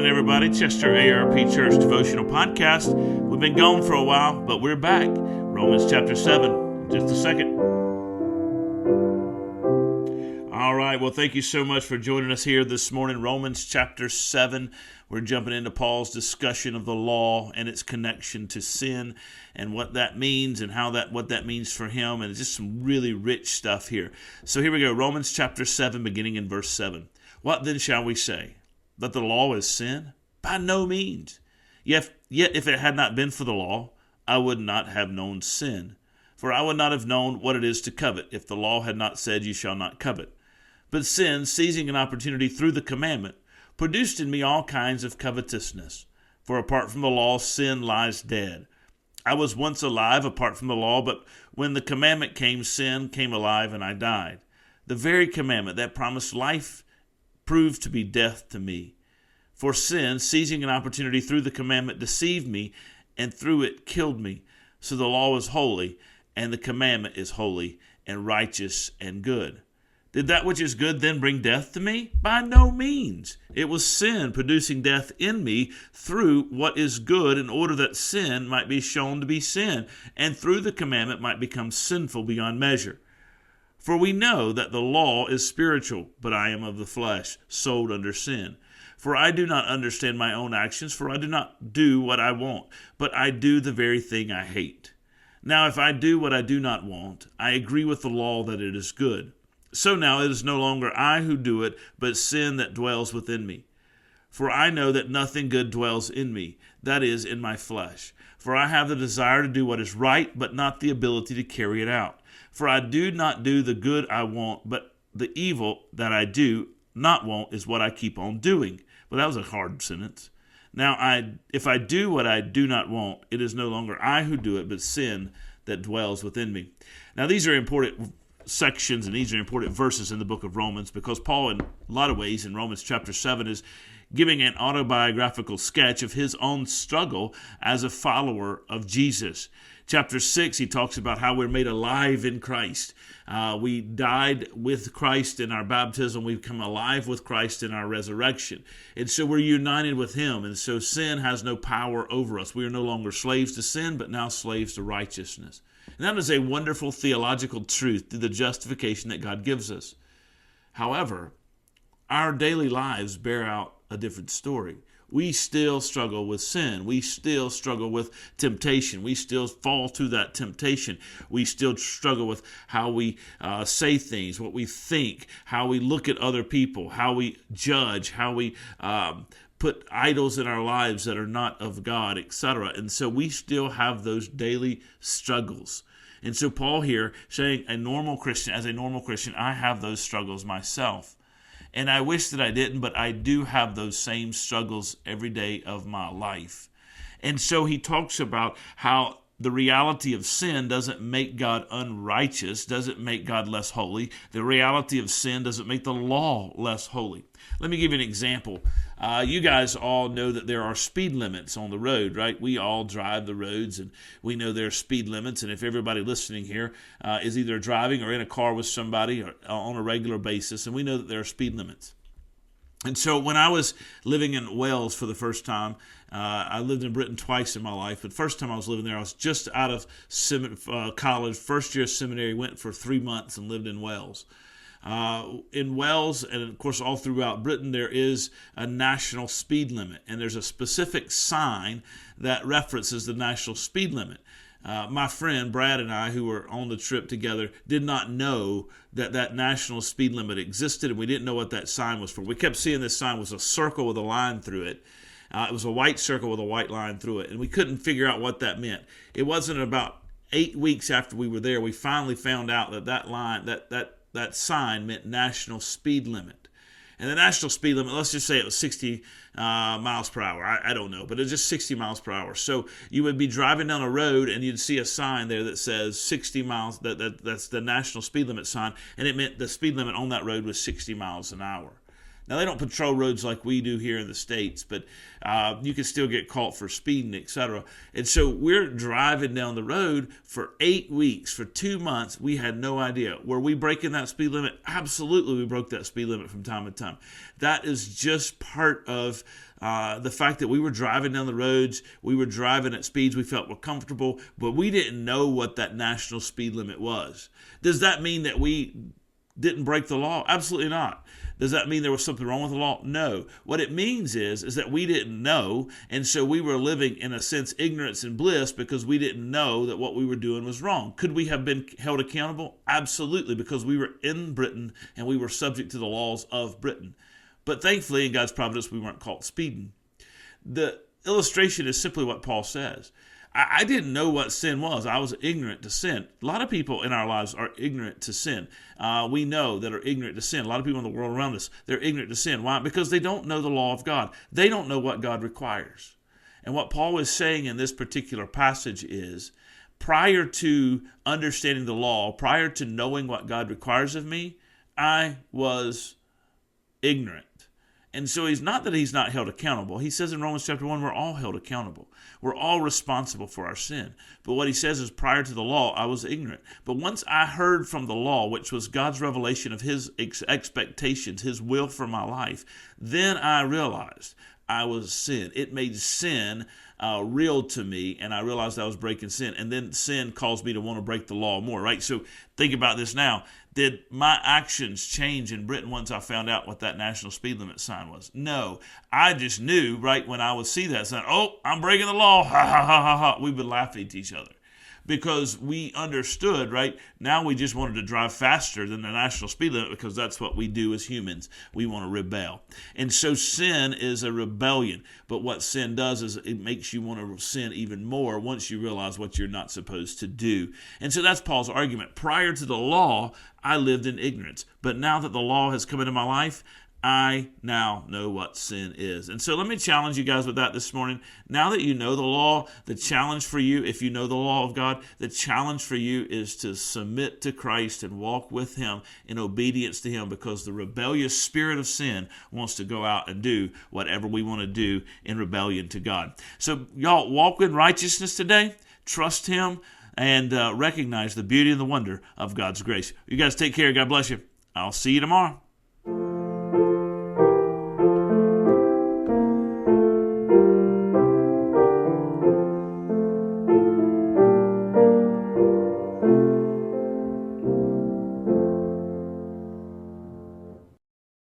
morning, everybody. Chester ARP Church Devotional Podcast. We've been gone for a while, but we're back. Romans chapter 7. Just a second. All right. Well, thank you so much for joining us here this morning. Romans chapter 7. We're jumping into Paul's discussion of the law and its connection to sin and what that means and what that means for him. And it's just some really rich stuff here. So here we go. Romans chapter 7, beginning in verse 7. What then shall we say? That the law is sin? By no means. Yet if it had not been for the law, I would not have known sin. For I would not have known what it is to covet, if the law had not said, you shall not covet. But sin, seizing an opportunity through the commandment, produced in me all kinds of covetousness. For apart from the law, sin lies dead. I was once alive apart from the law, but when the commandment came, sin came alive and I died. The very commandment that promised life proved to be death to me. For sin, seizing an opportunity through the commandment, deceived me, and through it killed me. So the law is holy, and the commandment is holy, and righteous, and good. Did that which is good then bring death to me? By no means. It was sin producing death in me through what is good, in order that sin might be shown to be sin, and through the commandment might become sinful beyond measure. For we know that the law is spiritual, but I am of the flesh, sold under sin. For I do not understand my own actions, for I do not do what I want, but I do the very thing I hate. Now if I do what I do not want, I agree with the law that it is good. So now it is no longer I who do it, but sin that dwells within me. For I know that nothing good dwells in me, that is, in my flesh. For I have the desire to do what is right, but not the ability to carry it out. For I do not do the good I want, but the evil that I do not want is what I keep on doing. Well, that was a hard sentence. Now, if I do what I do not want, it is no longer I who do it, but sin that dwells within me. Now, these are important sections and these are important verses in the book of Romans, because Paul, in a lot of ways, in Romans chapter 7, is giving an autobiographical sketch of his own struggle as a follower of Jesus. Chapter 6, he talks about how we're made alive in Christ. We died with Christ in our baptism. We've come alive with Christ in our resurrection. And so we're united with him. And so sin has no power over us. We are no longer slaves to sin, but now slaves to righteousness. And that is a wonderful theological truth through the justification that God gives us. However, our daily lives bear out a different story. We still struggle with sin. We still struggle with temptation. We still fall to that temptation. We still struggle with how we say things, what we think, how we look at other people, how we judge, how we put idols in our lives that are not of God, etc. And so we still have those daily struggles. And so Paul here saying, as a normal Christian, I have those struggles myself. And I wish that I didn't, but I do have those same struggles every day of my life. And so he talks about how the reality of sin doesn't make God unrighteous, doesn't make God less holy. The reality of sin doesn't make the law less holy. Let me give you an example. You guys all know that there are speed limits on the road, right? We all drive the roads, and we know there are speed limits. And if everybody listening here is either driving or in a car with somebody or on a regular basis, and we know that there are speed limits. And so when I was living in Wales for the first time, I lived in Britain twice in my life, but first time I was living there, I was just out of college, first year of seminary, went for 3 months and lived in Wales. In Wales, and of course all throughout Britain, there is a national speed limit, and there's a specific sign that references the national speed limit. My friend Brad and I, who were on the trip together, did not know that national speed limit existed, and we didn't know what that sign was for. We kept seeing this sign was a circle with a line through it. It was a white circle with a white line through it, and we couldn't figure out what that meant. It wasn't about 8 weeks after we were there, we finally found out that sign meant national speed limit. And the national speed limit, let's just say it was 60 miles per hour. I don't know, but it's just 60 miles per hour. So you would be driving down a road and you'd see a sign there that says 60 miles. That's the national speed limit sign. And it meant the speed limit on that road was 60 miles an hour. Now, they don't patrol roads like we do here in the States, but you can still get caught for speeding, etc. And so we're driving down the road for 8 weeks, for 2 months. We had no idea. Were we breaking that speed limit? Absolutely, we broke that speed limit from time to time. That is just part of the fact that we were driving down the roads. We were driving at speeds we felt were comfortable, but we didn't know what that national speed limit was. Does that mean that we didn't break the law? Absolutely not. Does that mean there was something wrong with the law? No. What it means is that we didn't know, and so we were living, in a sense, ignorance and bliss because we didn't know that what we were doing was wrong. Could we have been held accountable? Absolutely, because we were in Britain and we were subject to the laws of Britain. But thankfully, in God's providence, we weren't caught speeding. The illustration is simply what Paul says. I didn't know what sin was. I was ignorant to sin. A lot of people in our lives are ignorant to sin. We know that are ignorant to sin. A lot of people in the world around us, they're ignorant to sin. Why? Because they don't know the law of God. They don't know what God requires. And what Paul is saying in this particular passage is, prior to understanding the law, prior to knowing what God requires of me, I was ignorant. And so he's not that he's not held accountable. He says in Romans chapter 1, we're all held accountable. We're all responsible for our sin. But what he says is, prior to the law, I was ignorant. But once I heard from the law, which was God's revelation of his expectations, his will for my life, then I realized I was sin. It made sin real to me, and I realized I was breaking sin. And then sin caused me to want to break the law more, right? So think about this now. Did my actions change in Britain once I found out what that national speed limit sign was? No. I just knew, right, when I would see that sign, oh, I'm breaking the law, ha, ha, ha, ha, ha. We would laugh at each other. Because we understood, right? Now we just wanted to drive faster than the national speed limit because that's what we do as humans. We want to rebel. And so sin is a rebellion. But what sin does is it makes you want to sin even more once you realize what you're not supposed to do. And so that's Paul's argument. Prior to the law, I lived in ignorance. But now that the law has come into my life, I now know what sin is. And so let me challenge you guys with that this morning. Now that you know the law, the challenge for you, if you know the law of God, the challenge for you is to submit to Christ and walk with him in obedience to him, because the rebellious spirit of sin wants to go out and do whatever we want to do in rebellion to God. So y'all, walk in righteousness today, trust him, and recognize the beauty and the wonder of God's grace. You guys take care. God bless you. I'll see you tomorrow.